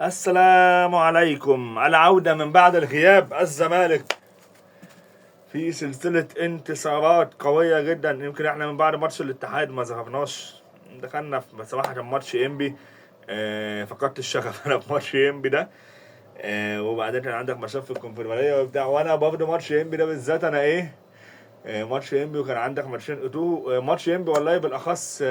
السلام عليكم. العودة من بعد الغياب. الزمالك في سلسلة انتصارات قوية جدا. يمكن احنا من بعد ماتش الاتحاد ما ظهرناش، دخلنا في بصراحة ماتش انبي. فقدت الشغف انا في ماتش انبي ده. وبعدين كان عندك ماتشات في الكونفدرالية وبتاع، وانا برضه ماتش انبي ده بالذات انا ماتش انبي، وكان عندك ماتشين اتو. ماتش انبي والله بالاخص.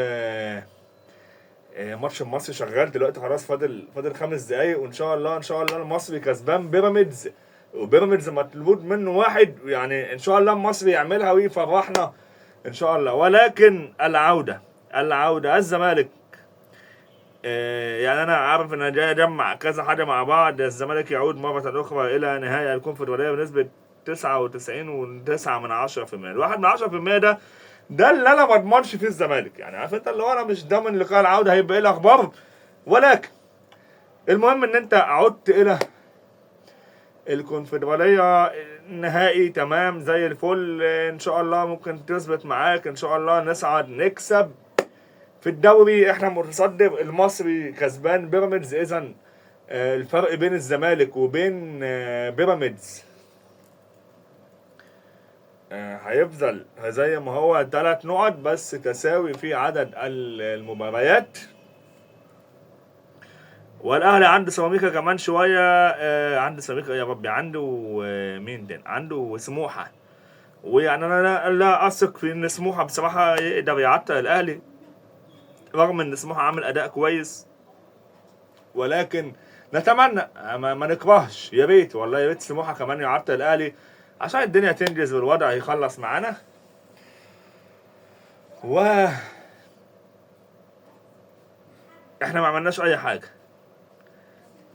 ماتش المصري شغال دلوقتي خلاص، فاضل 5 دقايق، وان شاء الله ان شاء الله المصري كسبان بيراميدز، وبيراميدز مطلوب منه واحد، يعني ان شاء الله المصري يعملها ويفرحنا ان شاء الله. ولكن العودة الزمالك. يعني انا عارف ان انا جاي اجمع كذا حاجه مع بعض. الزمالك يعود مره اخرى الى نهائي الكونفدراليه بنسبه 99.9%. الواحد من 10% ده اللي انا ما اضمنش فيه الزمالك، يعني عارف انت اللي هو انا مش ضامن لقاء العوده هيبقى ايه الاخبار. ولكن المهم ان انت عدت الى الكونفدراليه نهائي تمام زي الفل. ان شاء الله ممكن تثبت معاك، ان شاء الله نصعد نكسب في الدوري. احنا متصدر، المصري كسبان بيراميدز، اذا الفرق بين الزمالك وبين بيراميدز هيفضل زي ما هو 3 نقط بس، تساوي في عدد المباريات. والاهلي عنده سيراميكا كمان شويه. عنده سيراميكا يا ربي، عنده مين ده، عنده سموحه. ويعني انا لا اثق في ان سموحه بصراحه يقدر يعطل الاهلي، رغم ان سموحه عامل اداء كويس. ولكن نتمنى ما نكرهش، يا ريت والله يا ريت سموحه كمان يعطل الاهلي عشان الدنيا تنجز والوضع يخلص معانا. و احنا ما عملناش اي حاجه،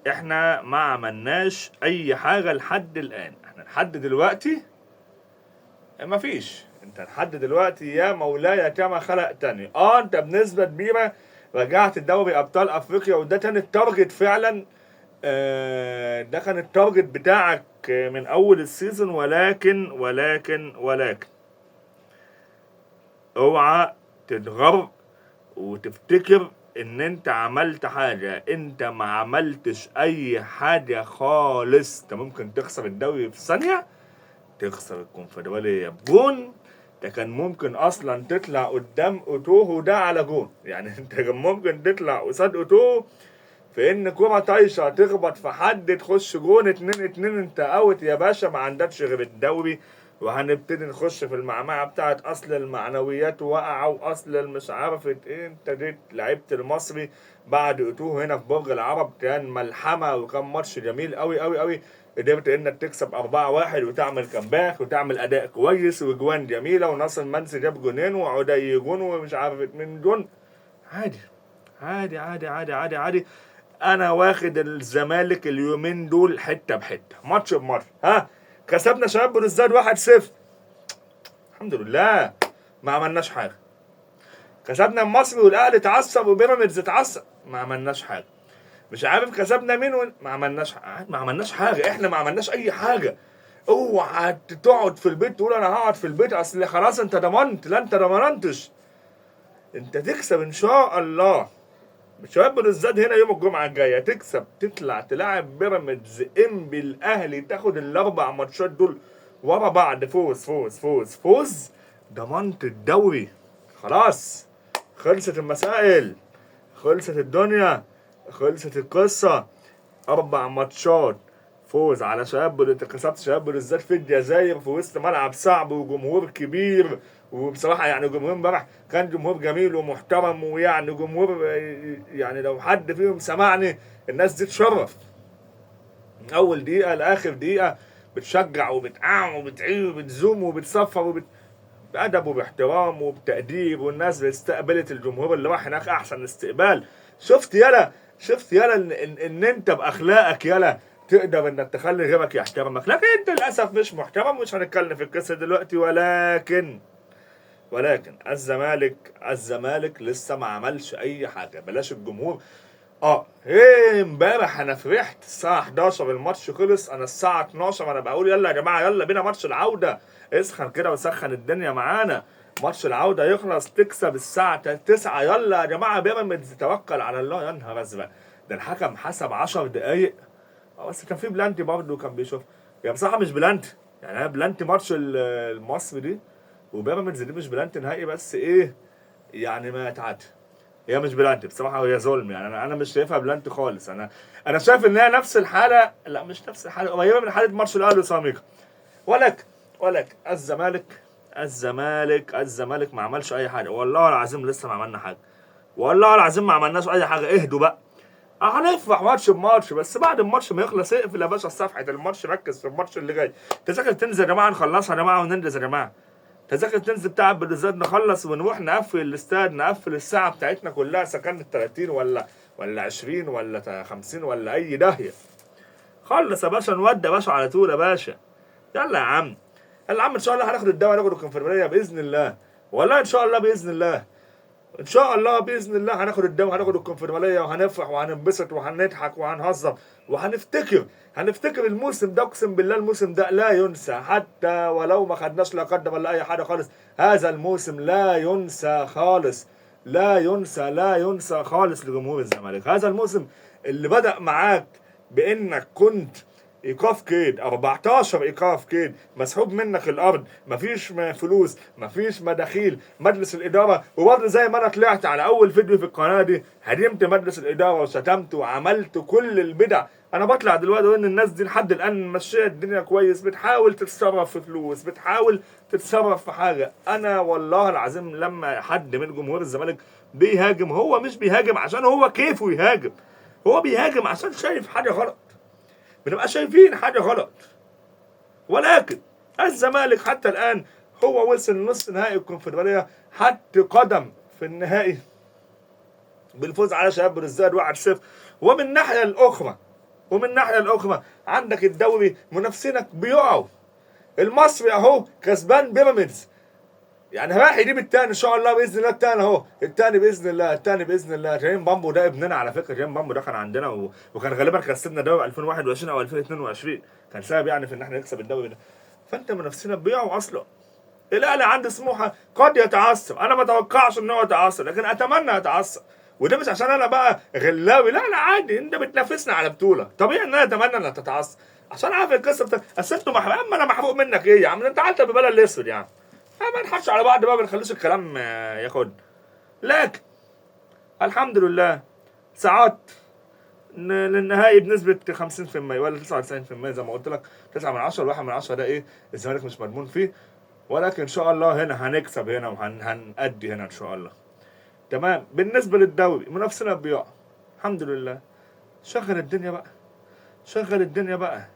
احنا ما عملناش اي حاجه لحد الان. احنا لحد دلوقتي ما فيش. انت لحد دلوقتي يا مولاي كما خلقتني. انت بنسبه كبيره رجعت دوري ابطال افريقيا، وده كان التارجت فعلا. ده كان التارجت بتاعك من اول السيزون. ولكن اوعى تتغر وتفتكر ان انت عملت حاجة. انت ما عملتش اي حاجة خالص. انت ممكن تخسر الدوري في ثانية، تخسر الكونفدرالية بجون. ده كان ممكن اصلا تطلع قدام اوتوه وده على جون، يعني انت كان ممكن تطلع قصاد اوتوه في ان كرة طايشة تخبط في حد تخش جون 2-2، انت اوت يا باشا، ما عندكش غير الدوري. وهنبتدي نخش في المعمعة بتاعت اصل المعنويات وقع، واصل المش عارفة ايه. انت جيت لعبت المصري بعد اتوه هنا في برج العرب، كان ملحمة وكان ماتش جميل قوي قوي قوي. قدرت انك تكسب 4-1 وتعمل كامباك وتعمل اداء كويس وجوان جميلة، وناصر منسي جاب جونين وعدي جون ومش عارف مين جون. عادي عادي عادي عادي عادي عادي. انا واخد الزمالك اليومين دول حته بحته، ماتش بماتش. كسبنا شباب بلوزداد 1-0، الحمد لله. ما عملناش حاجه. كسبنا المصري والاهلي اتعصب وبيراميدز اتعصب، ما عملناش حاجه. مش عارف كسبنا مين ما عملناش حاجه. احنا ما عملناش اي حاجه. اوعى تقعد في البيت تقول انا هقعد في البيت اصل خلاص انت ضمنت. لا، انت ضمنتش. انت تكسب ان شاء الله. شباب بلوزداد هنا يوم الجمعة الجاية، تكسب تطلع تلاعب بيراميدز، انبي، الاهلي، تاخد الاربع ماتشات دول ورا بعض، فوز فوز فوز فوز، ضمنت الدوري. خلاص، خلصت المسائل، خلصت الدنيا، خلصت القصة. 4 ماتشات فوز على كسبت شباب بلوزداد في الجزائر في وسط ملعب صعب وجمهور كبير. وبصراحه يعني جمهور امبارح كان جمهور جميل ومحترم، ويعني جمهور يعني لو حد فيهم سمعني الناس دي تشرف من اول دقيقه لاخر دقيقه، بتشجع وبتقعم وبتعيد وبتزوم وبتصفر بأدب وباحترام وبتقدير. والناس استقبلت الجمهور اللي راح هناك احسن استقبال. شفت يلا إن انت باخلاقك يلا تقدر انك تخلي غيرك يحترمك. لكن انت للاسف مش محترم. مش هنتكلم في القصه دلوقتي. ولكن الزمالك لسه ما عملش اي حاجه. بلاش الجمهور. امبارح انا فرحت الساعه 11 الماتش خلص، انا الساعه 12 انا بقول يلا يا جماعه يلا بينا ماتش العوده. اسخن كده وسخن الدنيا معانا. ماتش العوده يخلص تكسب الساعه 9، يلا يا جماعه بيراميدز توكل على الله. يا نهار ازرق، ده الحكم حسب 10 دقايق. بس كان في بلانتي برضه كان بيشوف. هي بصراحه مش بلانتي، يعني انا بلانتي ماتش المصري دي وبيراميدز دي مش بلانتي نهائي، بس ايه يعني ما تعدي. هي مش بلانتي بصراحه، وهي ظلم يعني. انا مش شايفها بلانتي خالص. انا شايف ان هي نفس الحاله، لا مش نفس الحاله، قريبه من حاله ماتش الاهلي وسيراميكا. ولكن الزمالك ما عملش اي حاجه، والله العظيم لسه ما عملنا حاجه، والله العظيم ما عملناش اي حاجه. اهدوا بقى، هنفرح ماتش بماتش، بس بعد الماتش ما يخلص اقفل يا باشا صفحه الماتش، ركز في الماتش اللي جاي. تذاكر تنزل يا جماعه، نخلصها يا جماعه وننجز يا جماعه. تذاكر تنزل بتاع بالذات نخلص ونروح نقفل الاستاد، نقفل الساعه بتاعتنا كلها، اذا كانت 30 ولا 20 ولا 50 ولا اي داهيه. خلص يا باشا، نودي يا باشا على طول يا باشا. يلا يا عم، يلا يا عم، ان شاء الله هناخد الدوري، هناخد الكونفدراليه باذن الله. والله ان شاء الله باذن الله، ان شاء الله باذن الله هناخد الدوري، هناخد الكونفدراليه، وهنفرح وهننبسط وهنضحك وهنهزر هنفتكر الموسم ده. اقسم بالله الموسم ده لا ينسى، حتى ولو ما خدناش لا قدم ولا اي حاجه خالص. هذا الموسم لا ينسى خالص، لا ينسى خالص لجمهور الزمالك. هذا الموسم اللي بدأ معاك بانك كنت ايقاف كيد، 14 ايقاف كيد، مسحوب منك الارض، مفيش فلوس، مفيش مداخيل، مجلس الاداره. وبرضه زي ما انا طلعت على اول فيديو في القناه دي هدمت مجلس الاداره وشتمت وعملت كل البدع، انا بطلع دلوقتي وان الناس دي لحد الان ماشيه الدنيا كويس، بتحاول تتصرف في فلوس، بتحاول تتصرف في حاجه. انا والله العظيم لما حد من جمهور الزمالك بيهاجم، هو مش بيهاجم عشان هو كيفه يهاجم، هو بيهاجم عشان شايف حاجه غلط، بنبقى شايفين حاجه غلط. ولكن الزمالك حتى الان هو وصل نص نهائي الكونفدراليه، حط قدم في النهائي بالفوز على شباب بلوزداد 1-0. ومن الناحيه الاخرى عندك الدوري منافسينك بيقعوا. المصري اهو كسبان بيراميدز، يعني رايح يجيب التاني ان شاء الله باذن الله. التاني اهو، التاني باذن الله. جايين بامبو ده ابننا على فكره، جايين بامبو ده كان عندنا وكان غالبا كسبنا دوري 2021 او 2022، كان سبب يعني في ان احنا نكسب الدوري ده. فانت منافسينا بيقعوا اصلا. الاهلي عند سموحه قد يتعثر، انا ما اتوقعش ان هو يتعثر، لكن اتمنى يتعثر. وده مش عشان انا بقى غلاوي، لا عادي، انت بتنافسنا على بطوله، طبيعي ان انا اتمنى انها تتعثر عشان عارف القصه بتاعت اسفته محروق. اما انا محروق منك ايه يا عم؟ انت عالت ببلد الاسود يا عم. ما نحطش على بعض بقى، ما نخليش الكلام ياخد. لكن الحمد لله ساعات للنهائي بنسبة 50% ولا 99% زي ما قلت لك. 9 من 10 1 من 10 ده ايه؟ الزمالك مش مضمون فيه، ولكن ان شاء الله هنا هنكسب هنا وهنأدي هنا ان شاء الله. تمام. بالنسبة للدوري منافسنا بيقع، الحمد لله. شغل الدنيا بقى،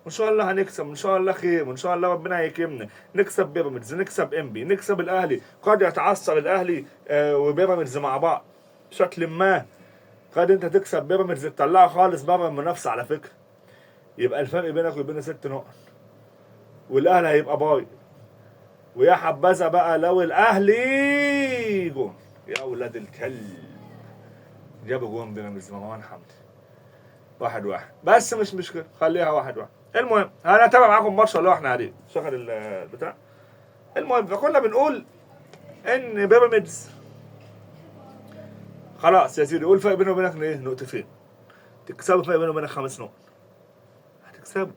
وان شاء الله هنكسب، وان شاء الله خير، وان شاء الله ربنا هيكرمنا، نكسب بيراميدز، نكسب انبي، نكسب الاهلي. قد يتعثر الاهلي وبيراميدز مع بعض بشكل ما، قد انت تكسب بيراميدز تطلعها خالص بره المنافسه على فكره، يبقى الفرق بينك وبينه 6 نقط، والاهلي هيبقى بايظ. ويا حبذا بقى لو الاهلي جون، يا اولاد الكلب جابوا جون بيراميدز مروان حمدي 1-1، بس مش مشكله، خليها 1-1. المهم هنتابع معاكم ماتش ولا احنا قاعدين شغل البتاع. المهم فكنا بنقول ان بيراميدز خلاص يا سيدي، قول فرق بينه وبينك ايه؟ نقطتين. تكسبوا فرق بينه وبينك 5 نقط، هتكسبوا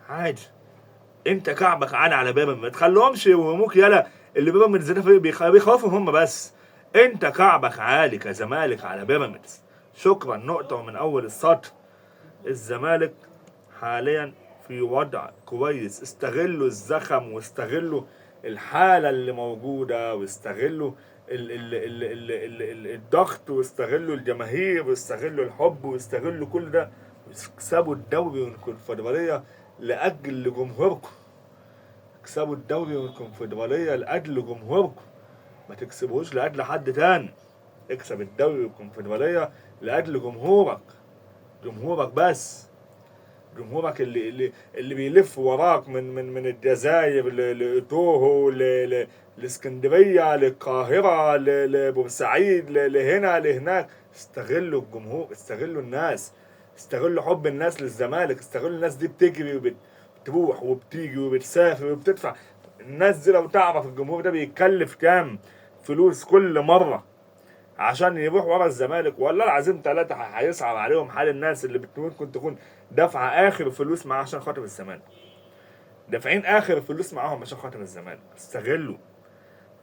عادي. انت كعبك عالي على بيراميدز، ما تخليهمش يوهموك يالا اللي بيراميدز ده فريق بيخوفهم هم بس. انت كعبك عالي كزمالك على بيراميدز. شكرا، نقطه ومن اول السطر. الزمالك حاليا في وضع كويس، استغلوا الزخم واستغلوا الحالة اللي موجودة، واستغلوا الضغط، واستغلوا الجماهير، واستغلوا الحب، واستغلوا كل ده، واكسبوا الدوري والكونفدرالية لأجل جمهوركم. اكسبوا الدوري والكونفدرالية لأجل جمهوركم، ما تكسبوش لأجل حد تاني. اكسب الدوري والكونفدرالية لأجل جمهورك بس. جمهورك اللي بيلف وراك من الجزائر لتوهو لاسكندريه للقاهره لبورسعيد لهنا لهناك. استغلوا الجمهور، استغلوا الناس، استغلوا حب الناس للزمالك، استغلوا الناس دي بتجري وبتروح وبتيجي وبتسافر وبتدفع. الناس دي لو تعرف الجمهور ده بيتكلف كام فلوس كل مره، عشان يروح ورا الزمالك، والله العظيم ثلاثة هيصعب عليهم حال الناس اللي ممكن تكون دافعة آخر فلوس معاه عشان خاطر الزمالك. دافعين آخر فلوس معاهم عشان خاطر الزمالك. استغلوا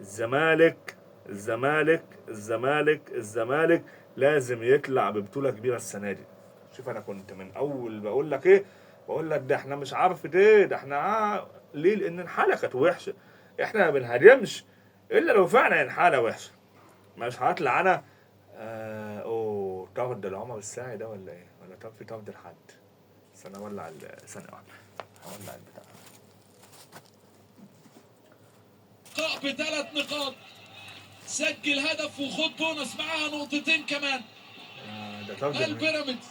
الزمالك. الزمالك لازم يطلع ببطولة كبيرة السنة دي. شوف أنا كنت من أول بقول لك إيه، بقول لك ده إحنا مش عارف إيه، ده إحنا ليه؟ لأن الحالة كانت وحشة. إحنا ما بنهاجمش إلا لو فعلا الحالة وحشة. مش هطلع أنا طرد لعمر الساعي ده ولا إيه؟ ولا في طرد لحد؟ استنى أولع ثانية واحدة، هولع البتاع. ب3 نقاط، سجل هدف وخد بونص معاها نقطتين كمان. البيراميدز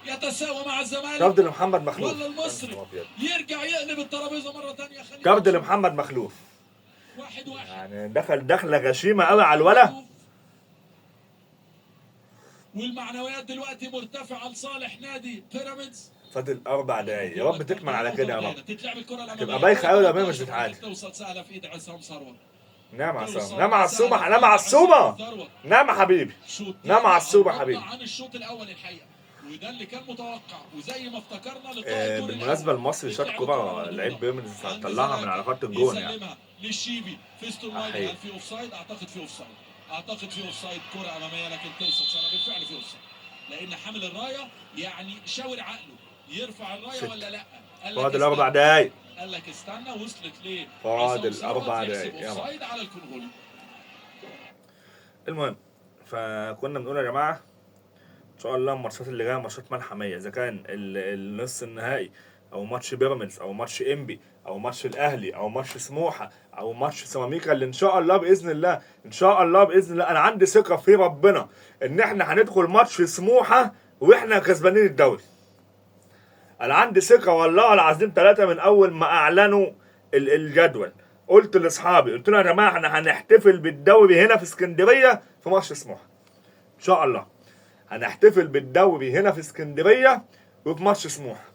يتساوى مع الزمالك. طرد لمحمد مخلوف ولا المصري يرجع يقلب الترابيزه مره ثانيه. طرد لمحمد مخلوف 1-1 يعني دخله غشيمه قوي على الولا. والمعنويات دلوقتي مرتفعه لصالح نادي بيراميدز. فاضل 4 دقايق، يا رب تكمل على كده يا رب. تتلعب الكره الاماميه، تبقى بايخه قوي لو بيراميدز تتعادل. توصل سهله في ايد عصام ثروت. نعم عصام، نعم عصوبه، نعم عصوبه، نعم حبيبي، نعم عصوبه حبيبي. عن الشوط الاول الحقيقه، وده اللي كان متوقع. وزي ما افتكرنا لقاء بالمناسبه المصري شاط كوره لعيب بيراميدز طلعها من على خط الجون يعني. يسلمها للشيبي في ستورلاين. هل في اوفسايد؟ اعتقد في اوفسايد. كره اماميه لكن توصل سنه بالفعل في اوفسايد، لان حامل الرايه يعني شاور عقله يرفع الرايه ولا لا. فاضل 4 دقايق. قال لك استنى، وصلت ليه؟ فاضل 4 دقايق. اوفسايد على الكونغولي. المهم فكنا بنقول يا جماعه ان شاء الله الماتشات اللي جايه ماتشات ملحميه، اذا كان النص النهائي او ماتش بيراميدز او ماتش انبي او ماتش الاهلي او ماتش سموحه او ماتش سيراميكا، اللي ان شاء الله باذن الله انا عندي ثقه في ربنا ان احنا هندخل ماتش سموحه واحنا كسبانين الدوري. انا عندي ثقه والله العظيم 3 من اول ما اعلنوا الجدول. قلت لاصحابي، قلت لهم يا جماعه احنا هنحتفل بالدوري هنا في اسكندريه في ماتش سموحه ان شاء الله. هنحتفل بالدوري هنا في اسكندريه وفي ماتش سموحه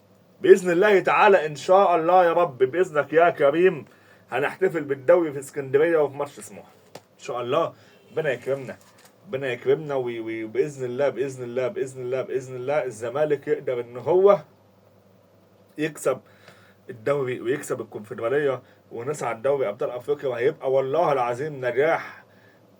باذن الله تعالى ان شاء الله يا رب، باذنك يا كريم هنحتفل بالدوري في اسكندريه وفي ماتش سموحه ان شاء الله. ربنا يكرمنا وباذن الله الزمالك يقدر ان هو يكسب الدوري ويكسب الكونفدراليه ونصعد دوري ابطال افريقيا، وهيبقى والله العظيم نجاح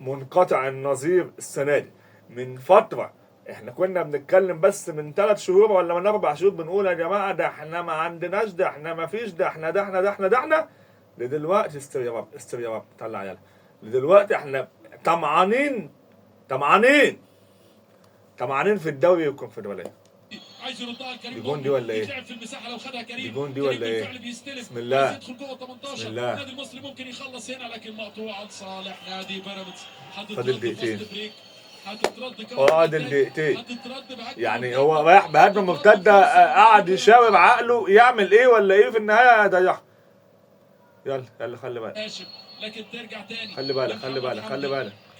منقطع النظير السنه دي. من فتره احنا كنا بنتكلم بس من 3 شهور ولا من 4 شهور بنقول يا جماعه ده احنا ما عندناش، ده احنا ما فيش، ده احنا لدلوقتي استر يا رب طلع يلا. لدلوقتي احنا طمعانين في الدوري والكونفدراليه. عايز يردها كريم. الجون دي ولا ايه؟ في المساحه لو خدها كريم. الجون دي ولا ايه؟ بسم الله. يدخل جوه 18. النادي المصري ممكن يخلص هنا لكن مقطوعه لصالح نادي بيراميدز. فاضل دقيقتين. هتترد دقيقتين. يعني هو رايح بهجمه مرتده، قعد يشاور عقله يعمل ايه ولا ايه، في النهايه ضيعها. يلا خلي بالك. لكن ترجع تاني. خلي بالك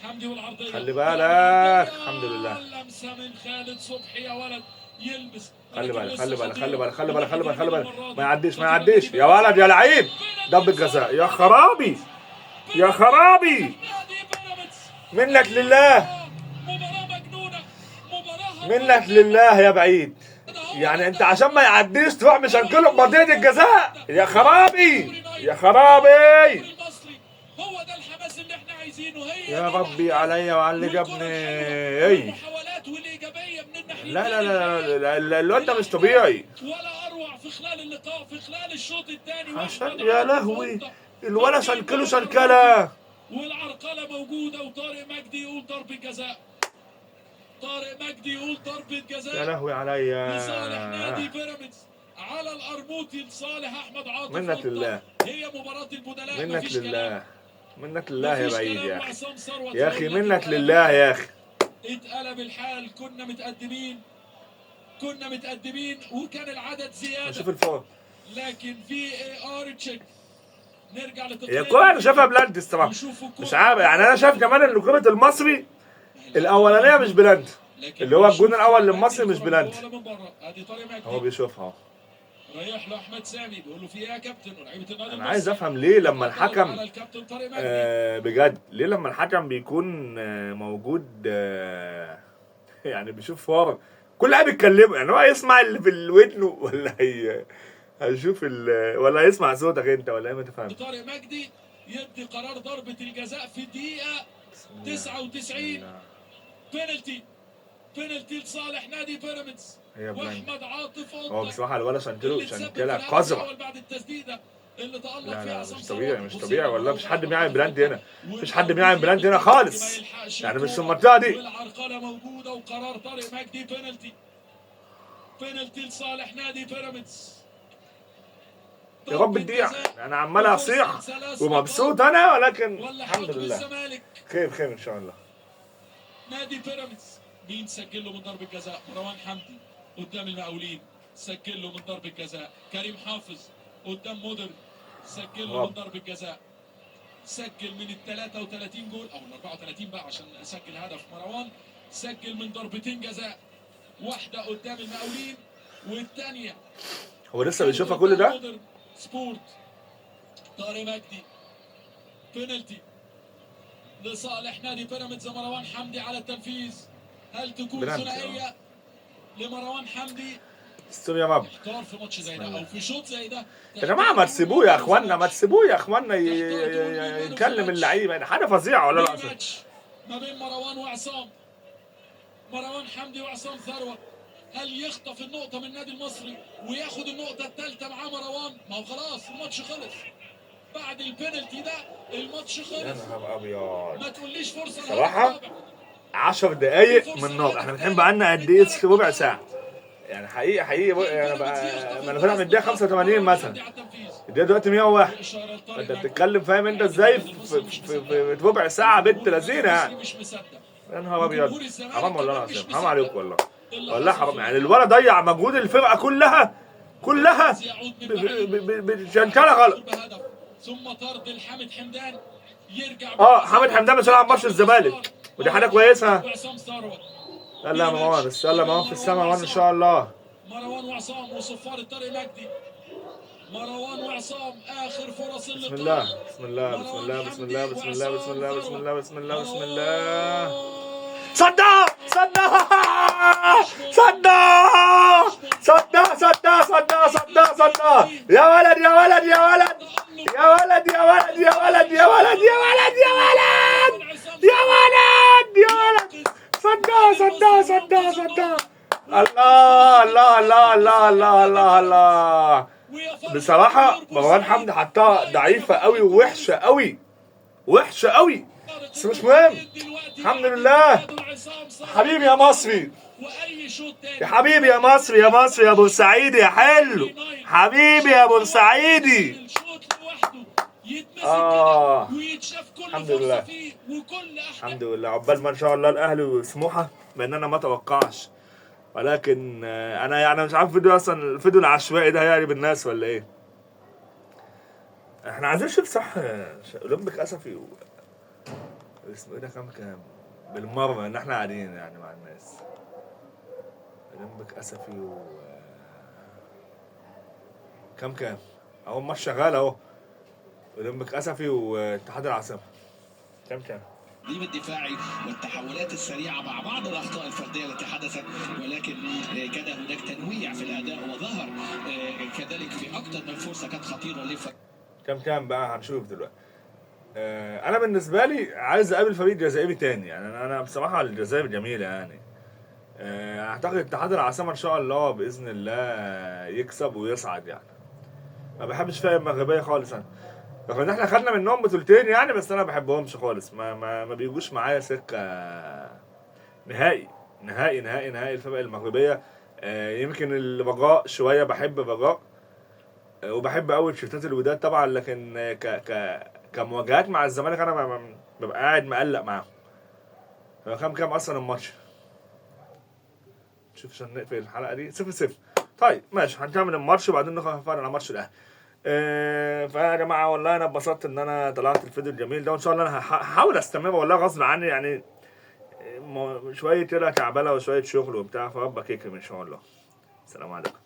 حمدي والعرضيه. خلي بالك. الحمد لله. لمسه من خالد صبحي يا ولد يلبس. خلي بالك. ما يعديش يا ولد يا لعيب. ضربة جزاء. يا خرابي منك لله يا بعيد. يعني انت عشان ما يعديش تروح مشنكله بمنطقة الجزاء. يا خرابي هو ده الحماس اللي احنا عايزينه. هي يا ربي عليا وعلى اللي جابني. المحاولات والايجابيه من الناحيه. لا الواد ده مش طبيعي. ولا اروع في خلال اللقاء في خلال الشوط الثاني. عشان يا لهوي الولا شنكله. والعرقله موجوده وطارق مجدي يقول ضربه جزاء. يا لهوي عليا. لصالح نادي بيراميدز على القرموطي لصالح احمد عاطف. منك لله. هي مباراه البدلاء. منك لله يا بعيد يا اخي منك لله يا اخي. اتقلب الحال. كنا متقدمين وكان العدد زياده. شوف الفار. لكن في تشيك. نرجع هي الكوره انا شايفها بلانت الصراحه. مش عارف يعني انا شايف كمان ان كوره المصري الاولانيه مش بلانت، اللي هو الجون الاول للمصري مش بلانت. هو بيشوفها رايح له احمد سامي بيقول له في ايه يا كابتن، ولاعيبه النادي انا عايز افهم ليه لما الحكم على الكابتن طارق مجدي. بجد ليه لما الحكم بيكون موجود يعني بيشوف ورا كل لاعب بيتكلموا، يعني هو هيسمع اللي في ودنه ولا هيشوف ولا هيسمع صوتك انت ولا ايه؟ ما تفهمش. طارق مجدي يدي قرار ضربة الجزاء في الدقيقة 99. بينالتي لصالح نادي بيراميدز. واحمد عاطف هو بصراحة الولد شنتلة قذرة. بعد التسديدة اللي تألق لا فيها لا عصام مش طبيعي، ثروت. مش طبيعي والله. مفيش حد بيعمل بلاند هنا، مفيش حد بيعمل بلاند هنا خالص، يعني مش في المنطقة دي. والعرقلة موجودة وقرار طارق مجدي بينالتي لصالح نادي بيراميدز. يا رب تضيع، انا عمال اصيح ومبسوط انا، ولكن الحمد لله خير خير ان شاء الله. نادي بيراميدز مين سجل له من ضربة جزاء؟ مروان حمدي قدام المقاولين سجل له من ضربة جزاء. كريم حافظ قدام مودر سجل له من ضربة جزاء. سجل من ال 33 جول او ال 34 بقى عشان سجل هدف. مروان سجل من ضربتين جزاء، واحدة قدام المقاولين والثانية هو لسه بيشوفها كل ده؟ سبورت. طارق مجدي بينالتي لصالح نادي بيراميدز. مروان حمدي على التنفيذ. هل تكون ثنائيه لمروان حمدي؟ استنوا يا ماب احتار في ماتش زي ده او في شوط زي ده يا جماعه. ما تسيبوه يا اخوانا، ما تسيبوه يا اخوانا يتكلم اللعيبه، يعني حاجه فظيعه ولا لا؟ ما بين مروان وعصام، مروان حمدي وعصام ثروت. هل يخطف النقطه من النادي المصري وياخد النقطه الثالثه معاه مروان؟ ما هو خلاص الماتش خلص بعد البينالتي ده، الماتش خلص. يا نهار ابيض، ما تقوليش فرصه صراحه 10 دقايق من نار. احنا بنحب بقالنا قد ايه؟ ربع ساعه يعني. حقيقي انا بقى ما انا فاتح من الدقيقه 85 مثلا، الدقيقه دلوقتي 101. انت بتتكلم فاهم انت ازاي في ربع ساعه بنت لذينه يعني. يا نهار ابيض، حرام والله العظيم، حرام عليكم والله حرام. يعني الولد ضيع مجهود الفرقه كلها بشنكله غلط. ثم طرد لحامد حمدان يرجع. حامد حمدان مش هيلعب ماتش الزمالك ودي حاجه كويسه. يلا يا مروان، بس يلا يا مروان في السما مروان ان شاء الله. مروان وعصام وصفار طارق مجدي. مروان وعصام اخر فرص اللقاء. بسم الله بسم الله بسم الله بسم الله بسم الله بسم الله بسم الله بسم الله بسم الله. صدق صدق صدق صدق صدق صدق صدق صدق. يا ولد يا ولد يا ولد يا ولد يا ولد يا ولد يا ولد يا ولد يا ولد يا ولد يا ولد. صدق صدق صدق صدق. الله الله الله الله الله الله الله. بصراحة مروان حمدي حطها ضعيفة قوي ووحشة قوي، وحشة قوي، بس مش مهم. الحمد لله. حبيبي يا مصري، يا حبيبي يا مصري، يا مصري يا بورسعيدي يا حلو، حبيبي يا بورسعيدي. الحمد لله الحمد لله. عقبال ما ان شاء الله الاهلي وسموحة، بان انا ما اتوقعش، ولكن انا يعني مش عارف الفيديو اصلا، الفيديو العشوائي ده يعني بالناس ولا ايه؟ احنا عايزين نشوف صح اولمبيك اسفي اسمه ايه ده كام بالمره ان احنا قاعدين يعني مع الناس. اولمبيك اسفي كام اهو الماتش شغال اهو. اولمبيك اسفي واتحاد العاصمه كام التدريب الدفاعي والتحولات السريعه مع بعض الاخطاء الفرديه التي حدثت، ولكن كان هناك تنويع في الاداء وظهر كذلك في اكثر من فرصه كانت خطيره للفريق. كام بقى هنشوف دلوقتي. انا بالنسبه لي عايز اقابل فريق جزائري تاني، يعني انا بصراحه الجزائر جميله يعني. اعتقد اتحاد العاصمه ان شاء الله باذن الله يكسب ويصعد يعني. ما بحبش فرق المغربيه خالص انا، رغم ان احنا خدنا منهم بطولتين يعني، بس انا ما بحبهمش خالص. ما بيجوش معايا سكه نهائي نهائي نهائي نهائي الفرق المغربيه. يمكن الرجاء شويه، بحب الرجاء وبحب قوي تيشيرتات الوداد طبعا، لكن كمواجهات مع الزمالك انا ببقى قاعد مقلق معاهم. كام اصلا الماتش؟ شوف عشان نقفل الحلقه دي 0-0. طيب ماشي، هنكمل الماتش وبعدين نتفرج على ماتش الاهلي. فيا جماعه والله انا اتبسطت ان انا طلعت الفيديو الجميل ده، وان شاء الله انا هحاول استمر والله غصب عني يعني. شويه كده كعبله وشويه شغل وبتاع، فربك يكرم ان شاء الله. السلام عليكم.